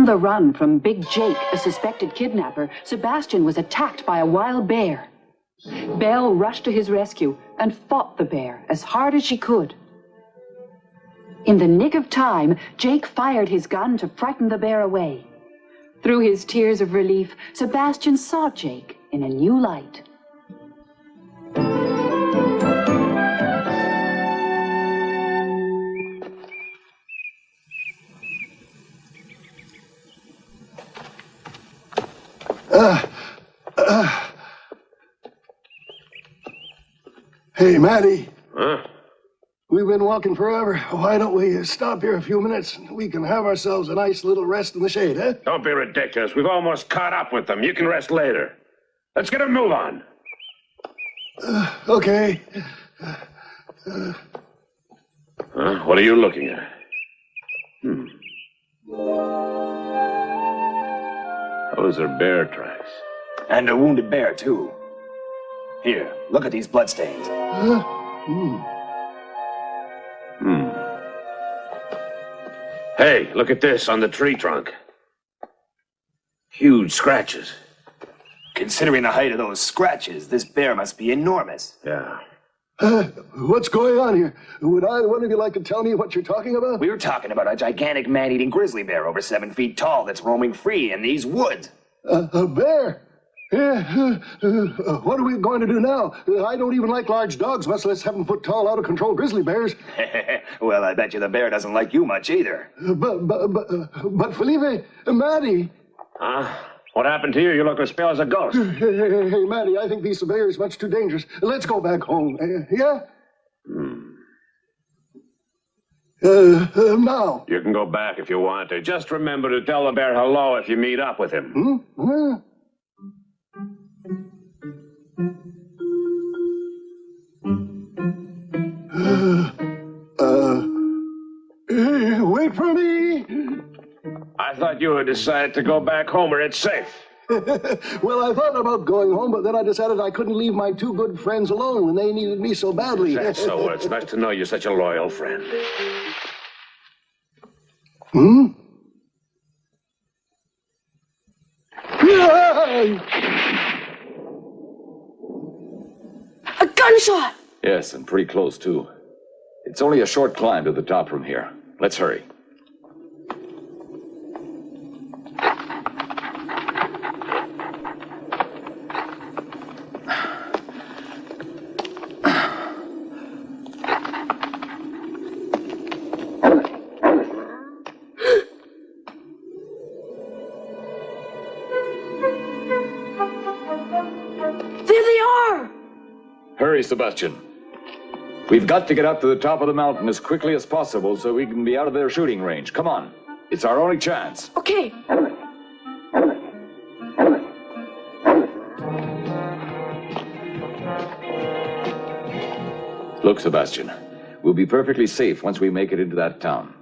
the run from Big Jake, a suspected kidnapper, Sebastian was attacked by a wild bear. Belle rushed to his rescue and fought the bear as hard as she could. In the nick of time, Jake fired his gun to frighten the bear away. Through his tears of relief, Sebastian saw Jake in a new light. Hey, Matty. Huh? We've been walking forever. Why don't we stop here a few minutes and we can have ourselves a nice little rest in the shade, eh? Don't be ridiculous. We've almost caught up with them. You can rest later. Let's get a move on. Okay. Huh? What are you looking at? Those are bear tracks. And a wounded bear, too. Here, look at these bloodstains. Hey, look at this on the tree trunk. Huge scratches. Considering the height of those scratches, this bear must be enormous. Yeah. What's going on here? Would either one of you like to tell me what you're talking about? We were talking about a gigantic man-eating grizzly bear over 7 feet tall that's roaming free in these woods. A bear? Yeah. What are we going to do now? I don't even like large dogs, much less 7-foot-tall, out-of-control grizzly bears. Well, I bet you the bear doesn't like you much either. But Felipe, Matty. Huh? What happened to you? You look as pale as a ghost. Hey, Matty, I think these bears are much too dangerous. Let's go back home. Yeah? Now. You can go back if you want to. Just remember to tell the bear hello if you meet up with him. Hey, wait for me. I thought you had decided to go back home where it's safe. Well, I thought about going home, but then I decided I couldn't leave my two good friends alone when they needed me so badly. That's so. It's nice to know you're such a loyal friend. A gunshot! Yes, and pretty close, too. It's only a short climb to the top from here. Let's hurry. Hurry, Sebastian. We've got to get up to the top of the mountain as quickly as possible so we can be out of their shooting range. Come on. It's our only chance. Okay. Look, Sebastian. We'll be perfectly safe once we make it into that town.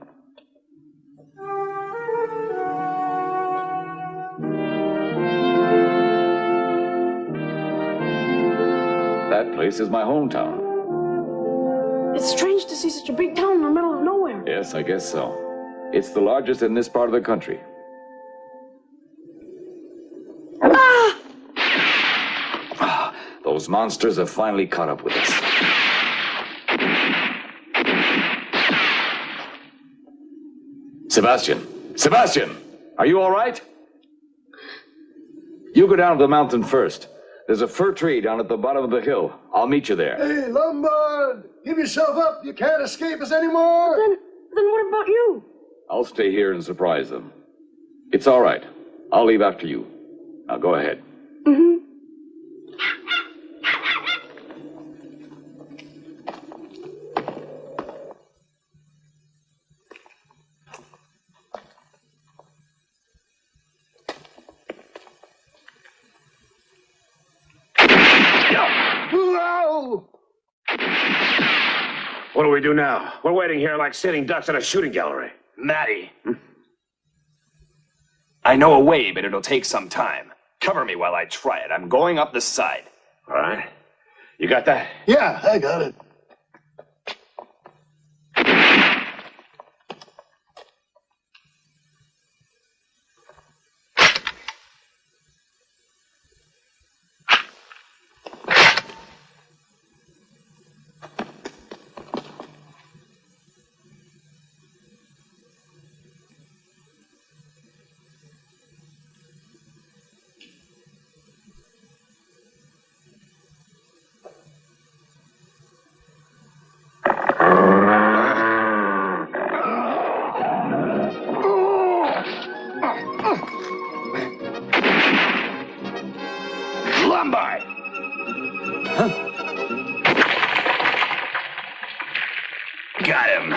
That place is my hometown. It's strange to see such a big town in the middle of nowhere. Yes, I guess so. It's the largest in this part of the country. Those monsters have finally caught up with us. Sebastian! Sebastian! Are you all right? You go down to the mountain first. There's a fir tree down at the bottom of the hill. I'll meet you there. Hey, Lombard! Give yourself up! You can't escape us anymore! Then what about you? I'll stay here and surprise them. It's all right. I'll leave after you. Now go ahead. What do we do now? We're waiting here like sitting ducks at a shooting gallery. Matty. I know a way, but it'll take some time. Cover me while I try it. I'm going up the side. All right. You got that? Yeah, I got it. Lombard! Huh? Got him.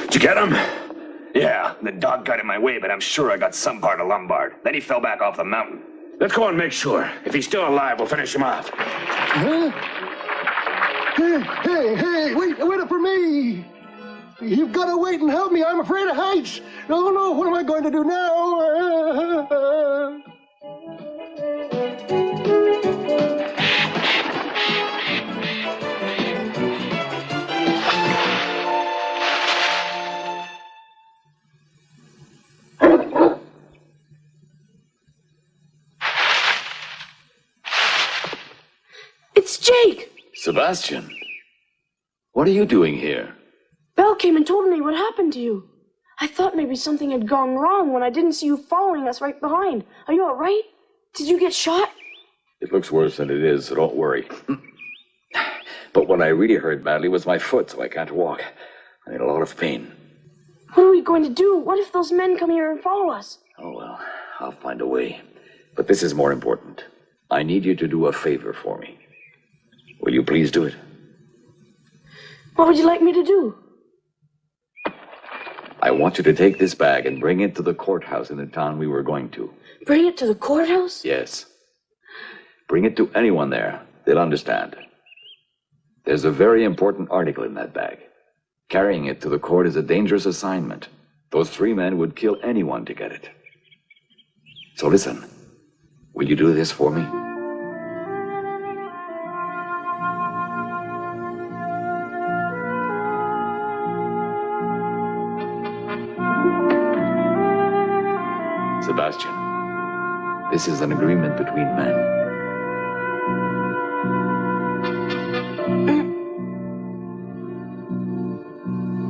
Did you get him? Yeah, the dog got in my way, but I'm sure I got some part of Lombard. Then he fell back off the mountain. Let's go and make sure. If he's still alive, we'll finish him off. Huh? Hey, wait up for me! You've got to wait and help me. I'm afraid of heights. No, what am I going to do now? It's Jake! Sebastian, what are you doing here? Belle came and told me what happened to you. I thought maybe something had gone wrong when I didn't see you following us right behind. Are you all right? Did you get shot? It looks worse than it is, so don't worry. But what I really hurt badly was my foot, so I can't walk. I'm in a lot of pain. What are we going to do? What if those men come here and follow us? Oh, well, I'll find a way. But this is more important. I need you to do a favor for me. Will you please do it? What would you like me to do? I want you to take this bag and bring it to the courthouse in the town we were going to. Bring it to the courthouse? Yes. Bring it to anyone there. They'll understand. There's a very important article in that bag. Carrying it to the court is a dangerous assignment. Those 3 men would kill anyone to get it. So listen, will you do this for me? Sebastian, this is an agreement between men.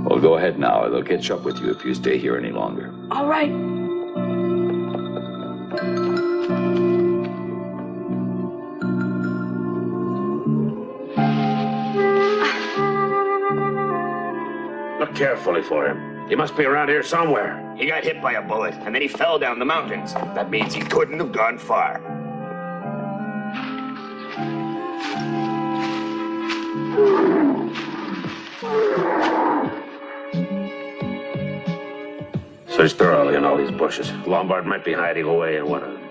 Well, go ahead now. They'll catch up with you if you stay here any longer. All right. Look carefully for him. He must be around here somewhere. He got hit by a bullet, and then he fell down the mountains. That means he couldn't have gone far. Search thoroughly in all these bushes. Lombard might be hiding away in one of them.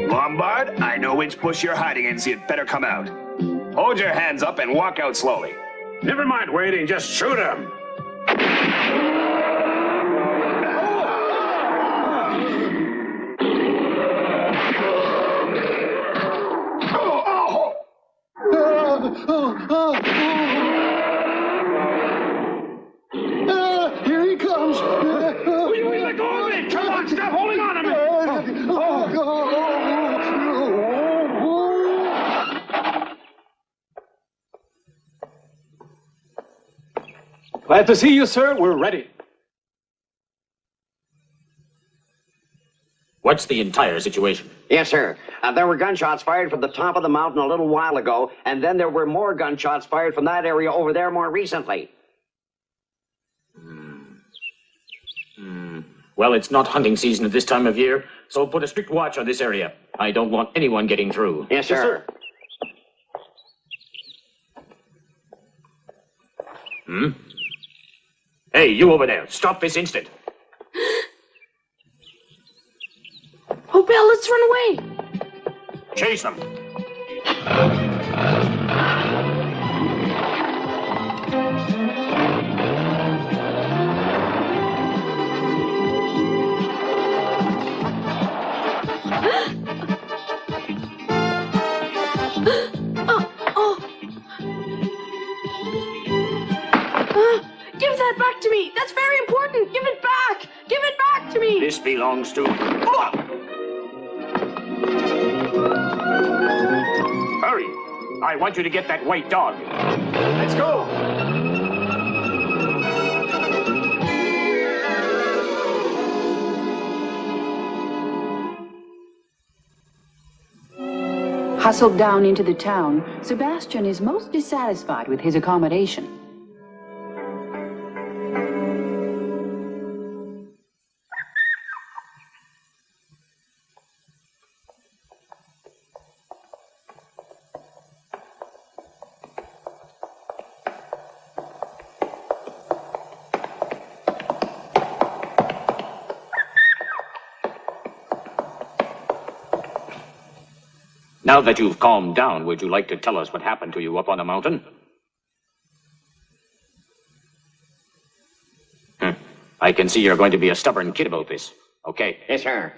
Lombard, I know which bush you're hiding in, so you'd better come out. Hold your hands up and walk out slowly. Never mind waiting, just shoot him. Here he comes. Will you let go of me? Come on, stop holding on to me. Glad to see you, sir. We're ready. What's the entire situation? Yes, sir. There were gunshots fired from the top of the mountain a little while ago, and then there were more gunshots fired from that area over there more recently. Well, it's not hunting season at this time of year, so put a strict watch on this area. I don't want anyone getting through. Yes, sir. Hey, you over there. Stop this instant. Oh, Belle, let's run away. Chase them. Give that back to me. That's very important. Give it back. Give it back. after me! This belongs to... Hurry! I want you to get that white dog. Let's go! Hustled down into the town, Sebastian is most dissatisfied with his accommodation. Now that you've calmed down, would you like to tell us what happened to you up on the mountain? I can see you're going to be a stubborn kid about this. Okay. Yes, sir.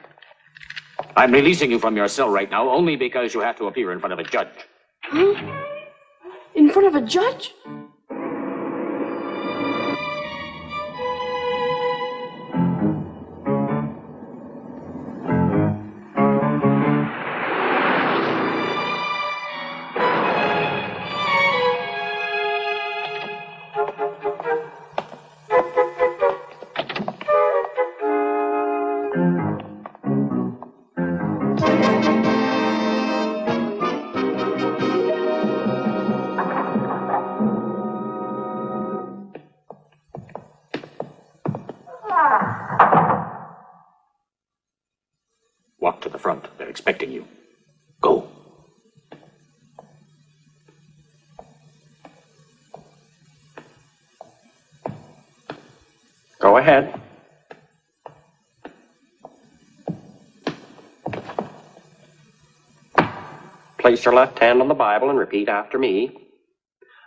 I'm releasing you from your cell right now only because you have to appear in front of a judge. Huh? In front of a judge? Walk to the front. They're expecting you. Go. Go ahead. Place your left hand on the Bible and repeat after me.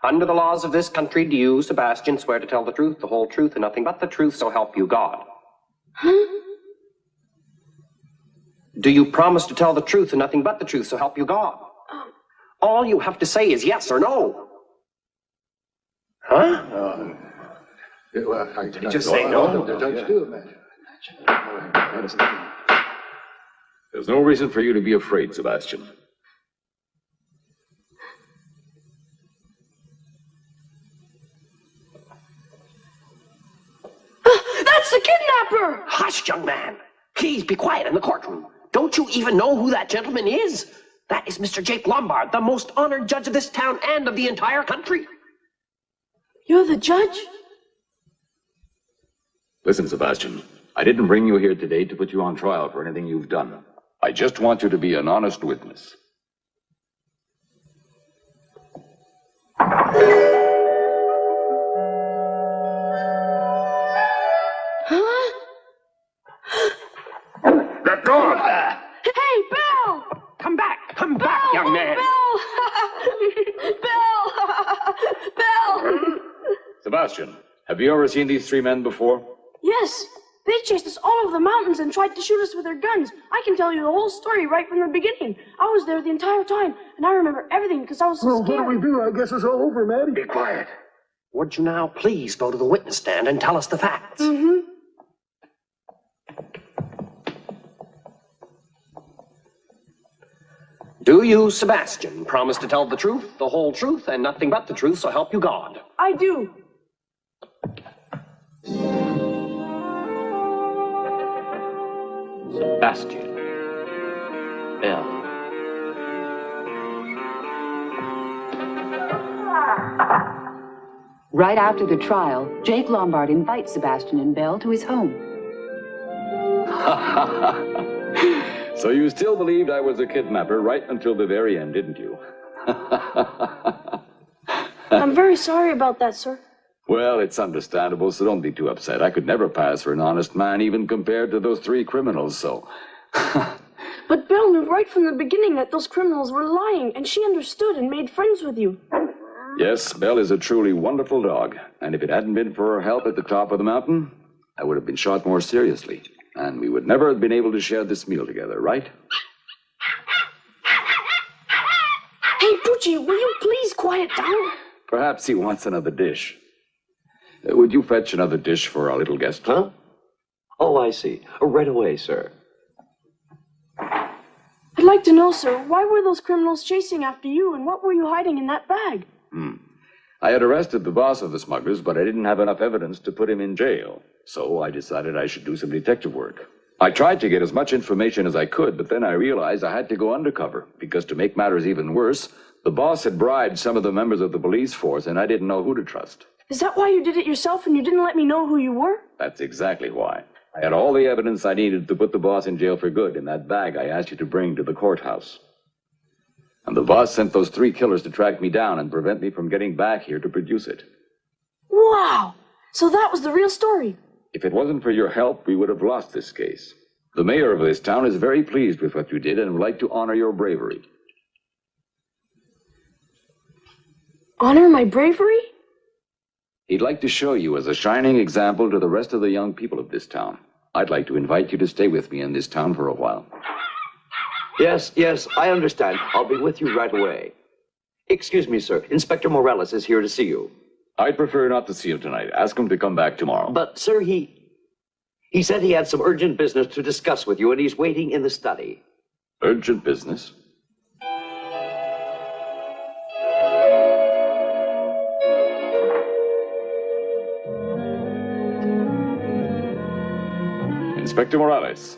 Under the laws of this country, do you, Sebastian, swear to tell the truth, the whole truth, and nothing but the truth, so help you God? Huh? Do you promise to tell the truth and nothing but the truth, so help you God? All you have to say is yes or no. Huh? Just say no. There's no reason for you to be afraid, Sebastian. That's the kidnapper! Hush, young man. Please be quiet in the courtroom. Don't you even know who that gentleman is? That is Mr. Jake Lombard, the most honored judge of this town and of the entire country. You're the judge? Listen, Sebastian, I didn't bring you here today to put you on trial for anything you've done. I just want you to be an honest witness. Huh? Let go! Hey, Bill! Come back, young man. Bill! Sebastian, have you ever seen these three men before? Yes, they chased us all over the mountains and tried to shoot us with their guns. I can tell you the whole story right from the beginning. I was there the entire time, and I remember everything because I was so Well, scared. what do we do? I guess it's all over, Maddie. Be quiet. Would you now please go to the witness stand and tell us the facts? Mm-hmm. Do you, Sebastian, promise to tell the truth, the whole truth, and nothing but the truth, so help you God? I do. Sebastian. Bill. Right after the trial, Jake Lombard invites Sebastian and Belle to his home. So you still believed I was a kidnapper right until the very end, didn't you? I'm very sorry about that, sir. Well, it's understandable, so don't be too upset. I could never pass for an honest man, even compared to those three criminals, so... But Belle knew right from the beginning that those criminals were lying, and she understood and made friends with you. Yes, Belle is a truly wonderful dog, and if it hadn't been for her help at the top of the mountain, I would have been shot more seriously, and we would never have been able to share this meal together, right? Hey, Poochie, will you please quiet down? Perhaps he wants another dish. Would you fetch another dish for our little guest? Huh? Oh, I see. Right away, sir. I'd like to know, sir, why were those criminals chasing after you, and what were you hiding in that bag? I had arrested the boss of the smugglers, but I didn't have enough evidence to put him in jail. So I decided I should do some detective work. I tried to get as much information as I could, but then I realized I had to go undercover, because to make matters even worse, the boss had bribed some of the members of the police force, and I didn't know who to trust. Is that why you did it yourself and you didn't let me know who you were? That's exactly why. I had all the evidence I needed to put the boss in jail for good in that bag I asked you to bring to the courthouse. And the boss sent those 3 killers to track me down and prevent me from getting back here to produce it. Wow! So that was the real story. If it wasn't for your help, we would have lost this case. The mayor of this town is very pleased with what you did and would like to honor your bravery. Honor my bravery? He'd like to show you as a shining example to the rest of the young people of this town. I'd like to invite you to stay with me in this town for a while. Yes, I understand. I'll be with you right away. Excuse me, sir. Inspector Morales is here to see you. I'd prefer not to see him tonight. Ask him to come back tomorrow. But, sir, he said he had some urgent business to discuss with you, and he's waiting in the study. Urgent business? Inspector Morales,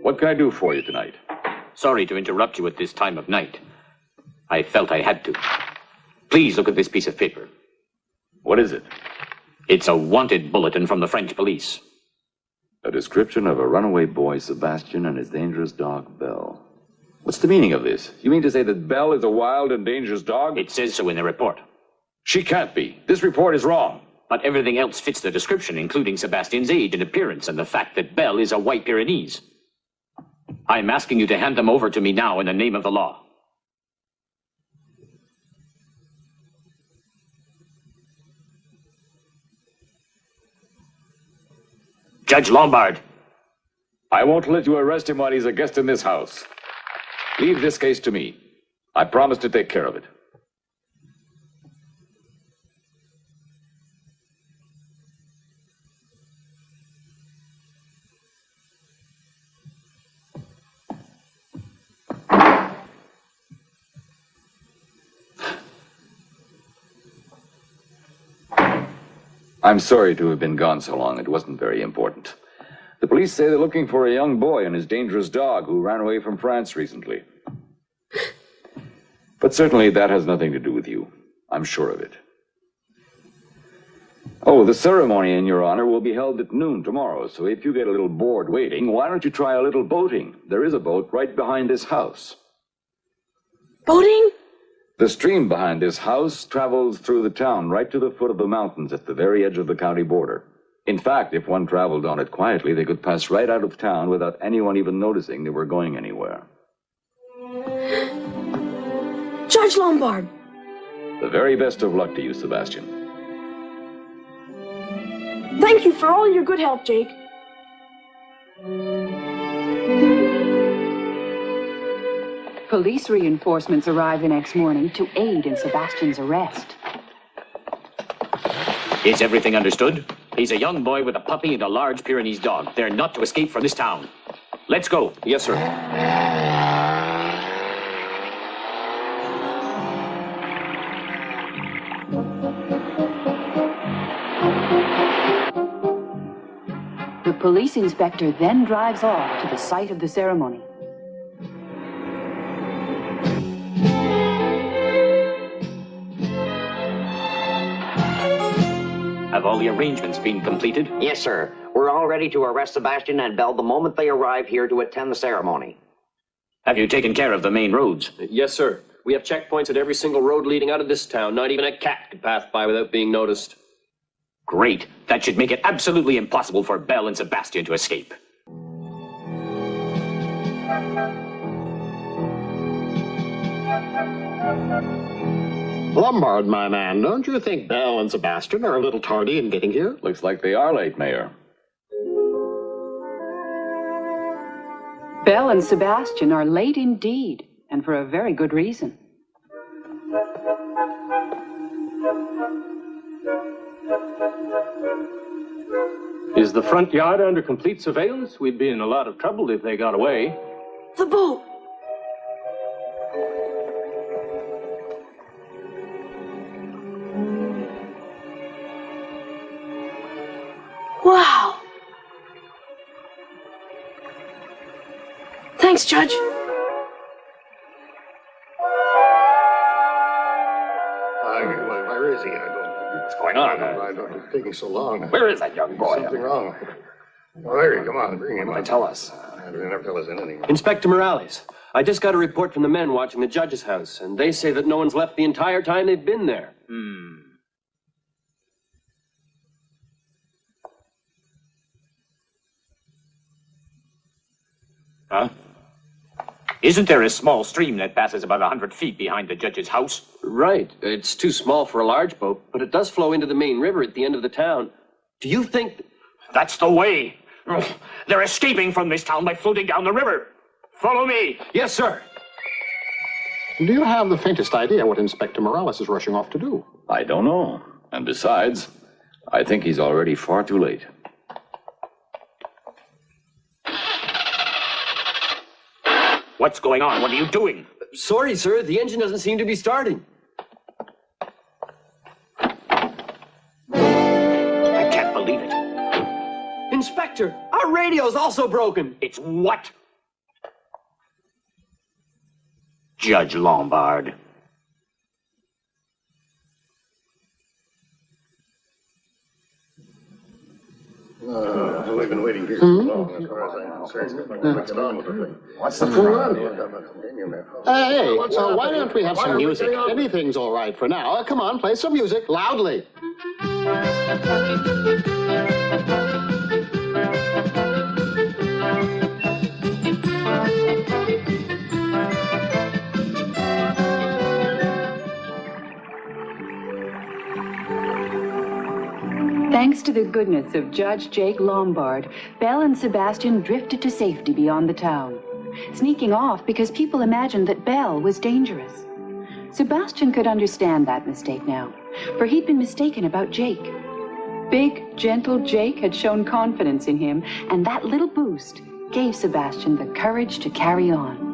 what can I do for you tonight? Sorry to interrupt you at this time of night. I felt I had to. Please look at this piece of paper. What is it? It's a wanted bulletin from the French police. A description of a runaway boy, Sebastian, and his dangerous dog, Belle. What's the meaning of this? You mean to say that Belle is a wild and dangerous dog? It says so in the report. She can't be. This report is wrong. But everything else fits the description, including Sebastian's age and appearance and the fact that Belle is a white Pyrenees. I'm asking you to hand them over to me now in the name of the law. Judge Lombard. I won't let you arrest him while he's a guest in this house. Leave this case to me. I promise to take care of it. I'm sorry to have been gone so long. It wasn't very important. The police say they're looking for a young boy and his dangerous dog who ran away from France recently. But certainly that has nothing to do with you. I'm sure of it. Oh, the ceremony in your honor will be held at noon tomorrow, so if you get a little bored waiting, why don't you try a little boating? There is a boat right behind this house. Boating? The stream behind this house travels through the town right to the foot of the mountains at the very edge of the county border. In fact, if one traveled on it quietly, they could pass right out of town without anyone even noticing they were going anywhere. Judge Lombard. The very best of luck to you, Sebastian. Thank you for all your good help, Jake. Police reinforcements arrived the next morning to aid in Sebastian's arrest. Is everything understood? He's a young boy with a puppy and a large Pyrenees dog. They're not to escape from this town. Let's go. Yes, sir. The police inspector then drives off to the site of the ceremony. Have all the arrangements been completed? Yes, sir. We're all ready to arrest Sebastian and Belle the moment they arrive here to attend the ceremony. Have you taken care of the main roads? Yes, sir. We have checkpoints at every single road leading out of this town. Not even a cat could pass by without being noticed. Great. That should make it absolutely impossible for Belle and Sebastian to escape. Lombard, my man, don't you think Belle and Sebastian are a little tardy in getting here? Looks like they are late, Mayor. Belle and Sebastian are late indeed, and for a very good reason. Is the front yard under complete surveillance? We'd be in a lot of trouble if they got away. The boat! Wow! Thanks, Judge. Where is he? What's going on? It's taking so long. Where is that young boy? Something wrong. Oh, there you come on, bring him What on. tell us? They never tell us anything. Inspector Morales, I just got a report from the men watching the judge's house, and they say that no one's left the entire time they've been there. Huh? Isn't there a small stream that passes about 100 feet behind the judge's house? Right. It's too small for a large boat, but it does flow into the main river at the end of the town. Do you think... That's the way. They're escaping from this town by floating down the river. Follow me. Yes, sir. Do you have the faintest idea what Inspector Morales is rushing off to do? I don't know. And besides, I think he's already far too late. What's going on? What are you doing? Sorry, sir. The engine doesn't seem to be starting. I can't believe it. Inspector, our radio's also broken. It's what? Judge Lombard. We've been waiting here so long, as far as I'm concerned. Let's get on with the thing. What's the problem? Hey, so why don't we have some music? Anything's all right for now. Come on, play some music loudly. Thanks to the goodness of Judge Jake Lombard, Belle and Sebastian drifted to safety beyond the town, sneaking off because people imagined that Belle was dangerous. Sebastian could understand that mistake now, for he'd been mistaken about Jake. Big, gentle Jake had shown confidence in him, and that little boost gave Sebastian the courage to carry on.